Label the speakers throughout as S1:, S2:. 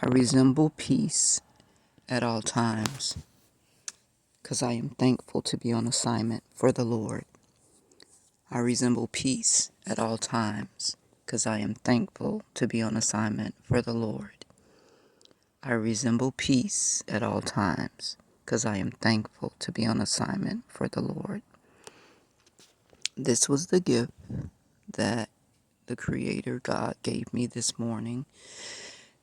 S1: I resemble peace at all times because I am thankful to be on assignment for the Lord. I resemble peace at all times because I am thankful to be on assignment for the Lord. I resemble peace at all times because I am thankful to be on assignment for the Lord. This was the gift that the Creator God gave me this morning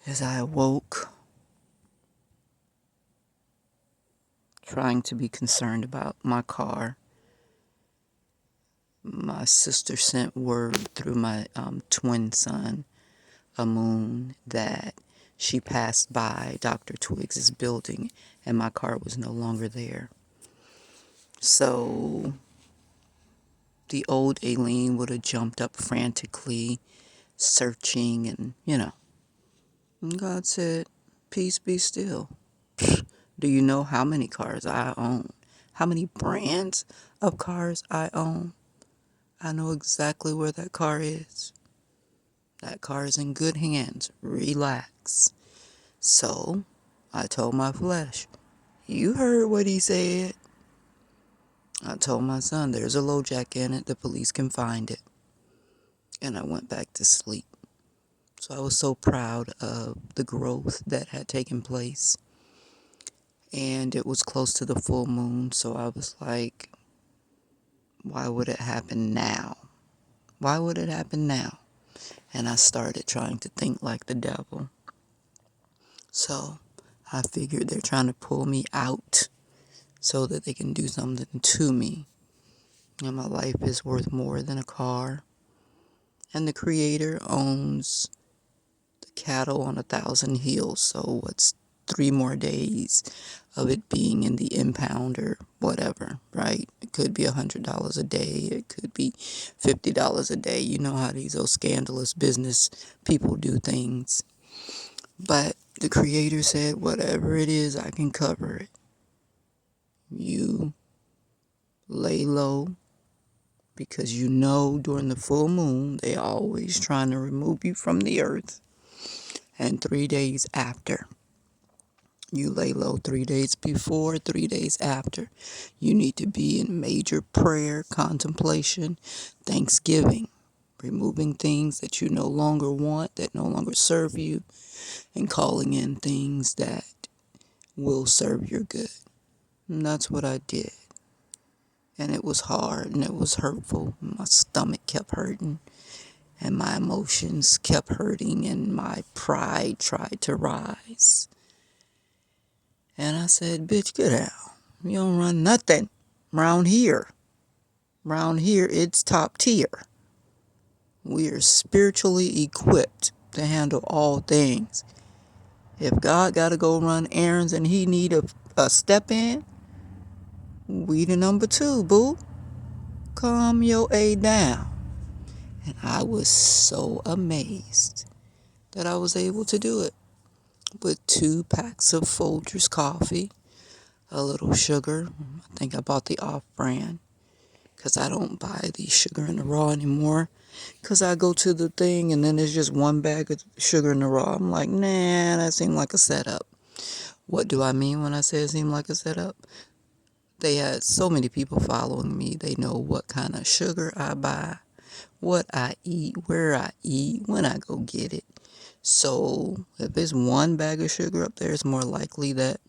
S1: as I awoke, trying to be concerned about my car. My sister sent word through my twin son, Amun, that she passed by Dr. Twiggs's building and my car was no longer there. So the old Aileen would have jumped up frantically, searching, and And God said, "Peace be still." Do you know how many cars I own? How many brands of cars I own? I know exactly where that car is. That car is in good hands. Relax. So, I told my flesh, you heard what he said. I told my son, there's a LoJack in it. The police can find it. And I went back to sleep. So I was so proud of the growth that had taken place. And it was close to the full moon. So I was like, why would it happen now? Why would it happen now? And I started trying to think like the devil. So I figured they're trying to pull me out so that they can do something to me. And my life is worth more than a car. And the Creator owns the cattle on 1,000 hills. So what's 3 more days of it being in the impound or whatever, right? It could be $100 a day. It could be $50 a day. You know how those scandalous business people do things. But the Creator said, whatever it is, I can cover it. You lay low, because you know during the full moon, they always trying to remove you from the earth. And 3 days after, you lay low. 3 days before, 3 days after. You need to be in major prayer, contemplation, thanksgiving, removing things that you no longer want, that no longer serve you, and calling in things that will serve your good. And that's what I did. And it was hard and it was hurtful. My stomach kept hurting and my emotions kept hurting and my pride tried to rise. And I said, bitch, get out. You don't run nothing around here. Around here, it's top tier. We are spiritually equipped to handle all things. If God got to go run errands and he need a step in, we the number 2, boo. Calm your A down. And I was so amazed that I was able to do it with 2 packs of Folgers coffee, a little sugar. I think I bought the off-brand because I don't buy the sugar in the raw anymore because I go to the thing and then there's just 1 bag of sugar in the raw. I'm like, nah, that seemed like a setup. What do I mean when I say it seemed like a setup? They had so many people following me. They know what kind of sugar I buy, what I eat, where I eat, when I go get it. So if there's 1 bag of sugar up there, it's more likely that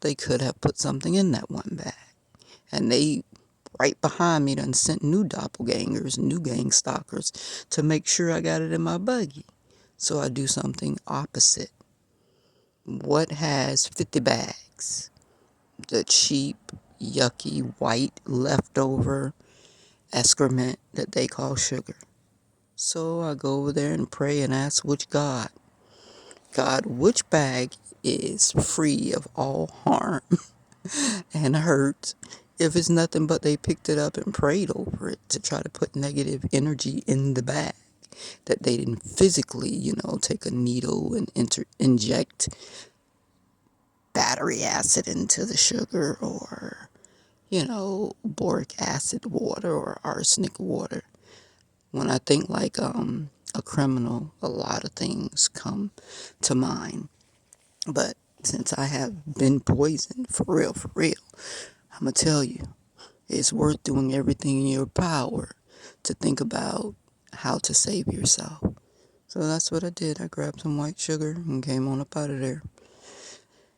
S1: they could have put something in that 1 bag. And they, right behind me, done sent new doppelgangers, new gang stalkers to make sure I got it in my buggy. So I do something opposite. What has 50 bags? The cheap, yucky, white, leftover excrement that they call sugar. So I go over there and pray and ask which God, which bag is free of all harm and hurt? If it's nothing but they picked it up and prayed over it to try to put negative energy in the bag, that they didn't physically, take a needle and inject battery acid into the sugar or, boric acid water or arsenic water. When I think like a criminal, a lot of things come to mind. But since I have been poisoned, for real, I'm going to tell you, it's worth doing everything in your power to think about how to save yourself. So that's what I did. I grabbed some white sugar and came on up out of there.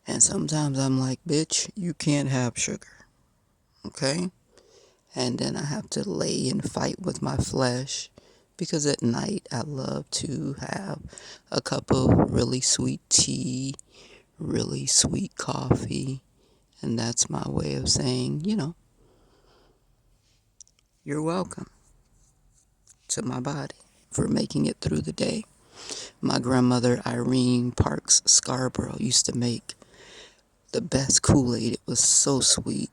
S1: And sometimes I'm like, bitch, you can't have sugar. Okay? And then I have to lay and fight with my flesh because at night I love to have a cup of really sweet tea, really sweet coffee. And that's my way of saying, you're welcome to my body for making it through the day. My grandmother, Irene Parks Scarborough, used to make the best Kool-Aid. It was so sweet.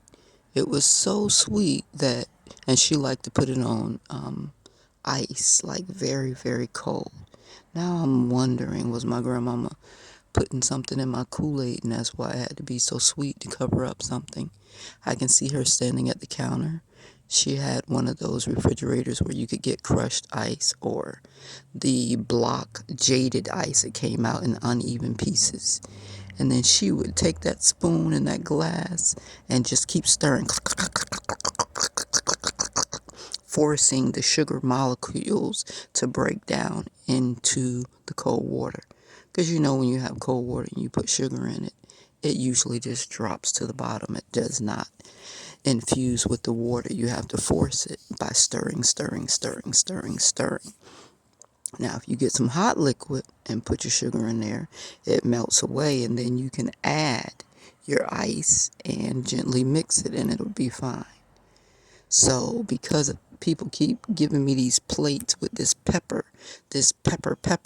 S1: It was so sweet that, and she liked to put it on ice, like very, very cold. Now I'm wondering, was my grandmama putting something in my Kool-Aid and that's why it had to be so sweet to cover up something? I can see her standing at the counter. She had one of those refrigerators where you could get crushed ice or the block jaded ice. It came out in uneven pieces. And then she would take that spoon and that glass and just keep stirring, forcing the sugar molecules to break down into the cold water. Because when you have cold water and you put sugar in it, it usually just drops to the bottom. It does not infuse with the water. You have to force it by stirring, stirring, stirring, stirring, stirring. Now, if you get some hot liquid and put your sugar in there, it melts away, and then you can add your ice and gently mix it, and it'll be fine. So, because people keep giving me these plates with this pepper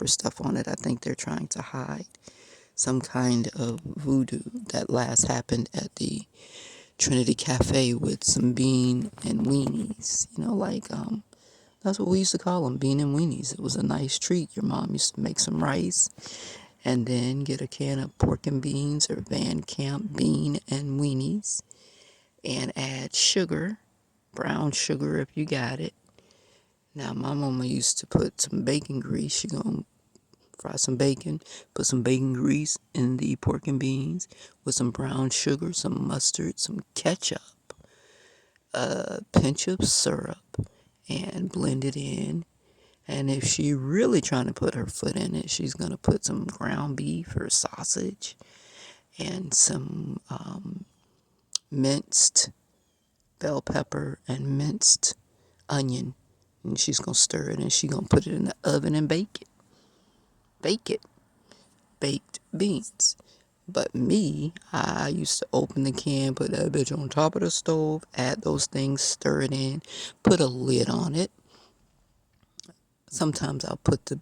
S1: stuff on it, I think they're trying to hide some kind of voodoo. That last happened at the Trinity Cafe with some bean and weenies, that's what we used to call them, bean and weenies. It was a nice treat. Your mom used to make some rice and then get a can of pork and beans or Van Camp bean and weenies and add sugar, brown sugar if you got it. Now, my mama used to put some bacon grease. She gonna fry some bacon, put some bacon grease in the pork and beans with some brown sugar, some mustard, some ketchup, a pinch of syrup, and blend it in. And if she really trying to put her foot in it, she's going to put some ground beef or sausage and some minced bell pepper and minced onion. And she's going to stir it and she's going to put it in the oven and bake it. Bake it. Baked beans. But me, I used to open the can, put that bitch on top of the stove, add those things, stir it in, put a lid on it. Sometimes I'll put the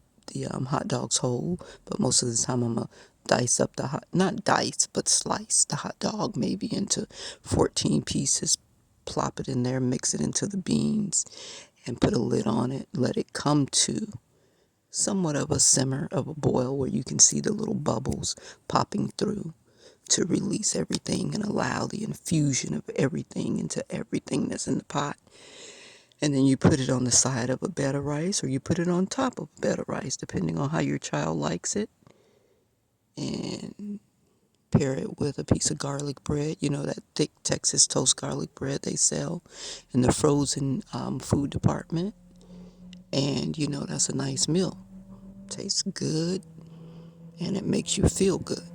S1: hot dogs whole, but most of the time I'm going to dice up not dice, but slice the hot dog maybe into 14 pieces, plop it in there, mix it into the beans, and put a lid on it, let it come to somewhat of a simmer, of a boil where you can see the little bubbles popping through to release everything and allow the infusion of everything into everything that's in the pot. And then you put it on the side of a bed of rice or you put it on top of a bed of rice, depending on how your child likes it. And pair it with a piece of garlic bread, that thick Texas toast garlic bread they sell in the frozen food department. And that's a nice meal. Tastes good and it makes you feel good.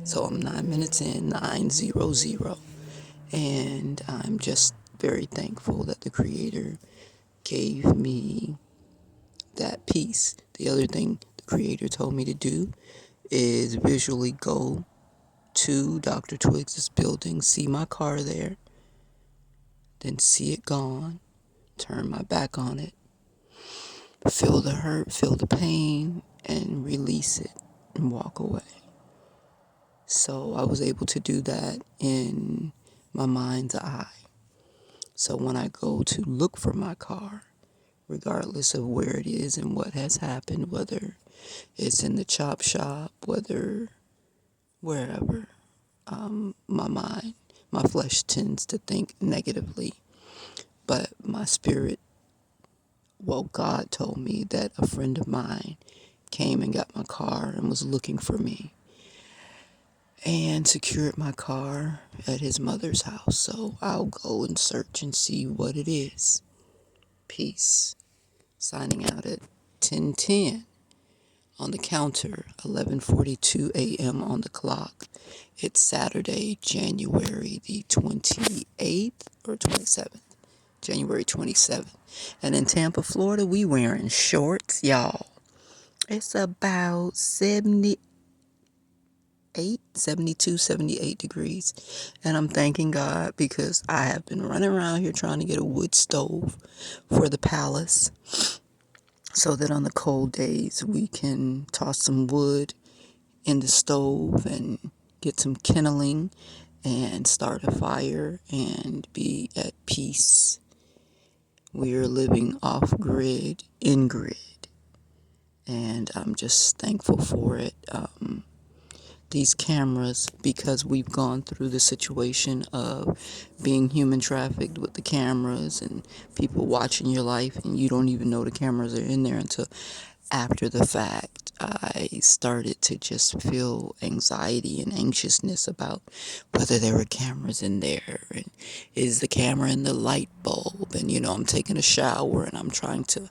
S1: So I'm 9 minutes in, 9:00. And I'm just very thankful that the Creator gave me that piece. The other thing the Creator told me to do is visually go to Dr. Twiggs' building, see my car there, then see it gone, turn my back on it, feel the hurt, feel the pain, and release it and walk away. So I was able to do that in my mind's eye. So when I go to look for my car, regardless of where it is and what has happened, whether it's in the chop shop, wherever, my flesh tends to think negatively. But my spirit, God told me that a friend of mine came and got my car and was looking for me. and secured my car at his mother's house. So I'll go and search and see what it is. Peace. Signing out at 10:10 on the counter, 11:42 a.m. on the clock. It's Saturday, January the 28th or 27th. January 27th. And in Tampa, Florida, we wearing shorts, y'all. It's about 72, 78 degrees. And I'm thanking God because I have been running around here trying to get a wood stove for the palace so that on the cold days we can toss some wood in the stove and get some kindling and start a fire and be at peace. We are living off grid, in grid, and I'm just thankful for it. These cameras, because we've gone through the situation of being human trafficked with the cameras and people watching your life, and you don't even know the cameras are in there until after the fact. I started to just feel anxiety and anxiousness about whether there were cameras in there, and is the camera in the light bulb, and I'm taking a shower and I'm trying to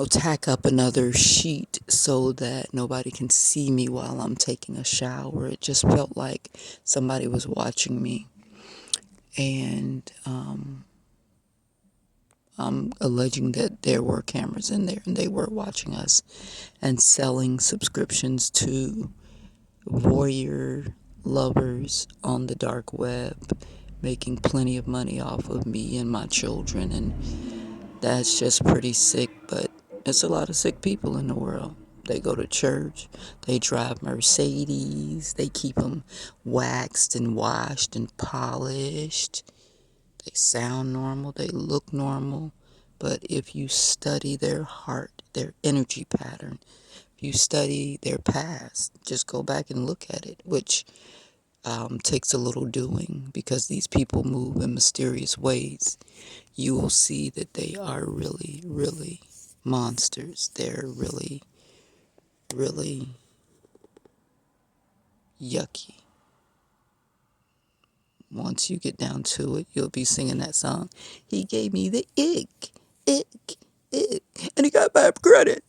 S1: tack up another sheet so that nobody can see me while I'm taking a shower. It just felt like somebody was watching me. And I'm alleging that there were cameras in there and they were watching us and selling subscriptions to warrior lovers on the dark web, making plenty of money off of me and my children. And that's just pretty sick, but it's a lot of sick people in the world. They go to church, they drive Mercedes, they keep them waxed and washed and polished. They sound normal, they look normal, but if you study their heart, their energy pattern, if you study their past, just go back and look at it, which takes a little doing because these people move in mysterious ways. You will see that they are really, really monsters. They're really, really yucky. Once you get down to it, you'll be singing that song. He gave me the ick, ick, ick, and he got bad credit.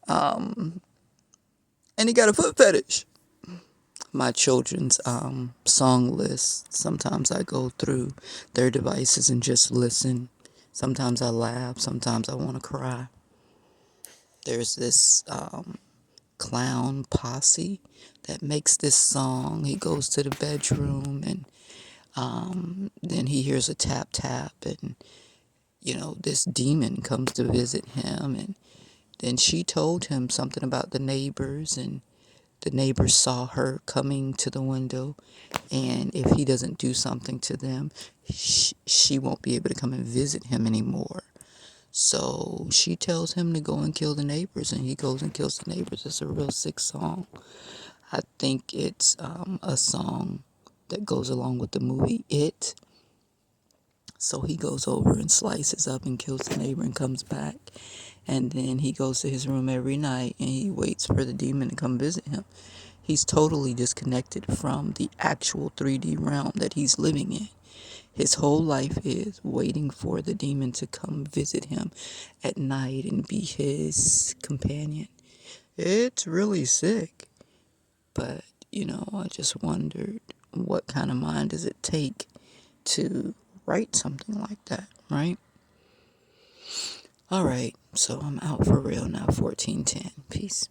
S1: And he got a foot fetish. My children's song list, sometimes I go through their devices and just listen. Sometimes I laugh, sometimes I want to cry. There's this clown posse that makes this song. He goes to the bedroom and then he hears a tap tap and this demon comes to visit him, and then she told him something about the neighbors, and the neighbors saw her coming to the window, and if he doesn't do something to them, she won't be able to come and visit him anymore. So she tells him to go and kill the neighbors, and he goes and kills the neighbors. It's a real sick song. I think it's a song that goes along with the movie It. So he goes over and slices up and kills the neighbor and comes back. And then he goes to his room every night and he waits for the demon to come visit him. He's totally disconnected from the actual 3D realm that he's living in. His whole life is waiting for the demon to come visit him at night and be his companion. It's really sick. But, I just wondered what kind of mind does it take to write something like that, right? All right, so I'm out for real now, 14:10. Peace.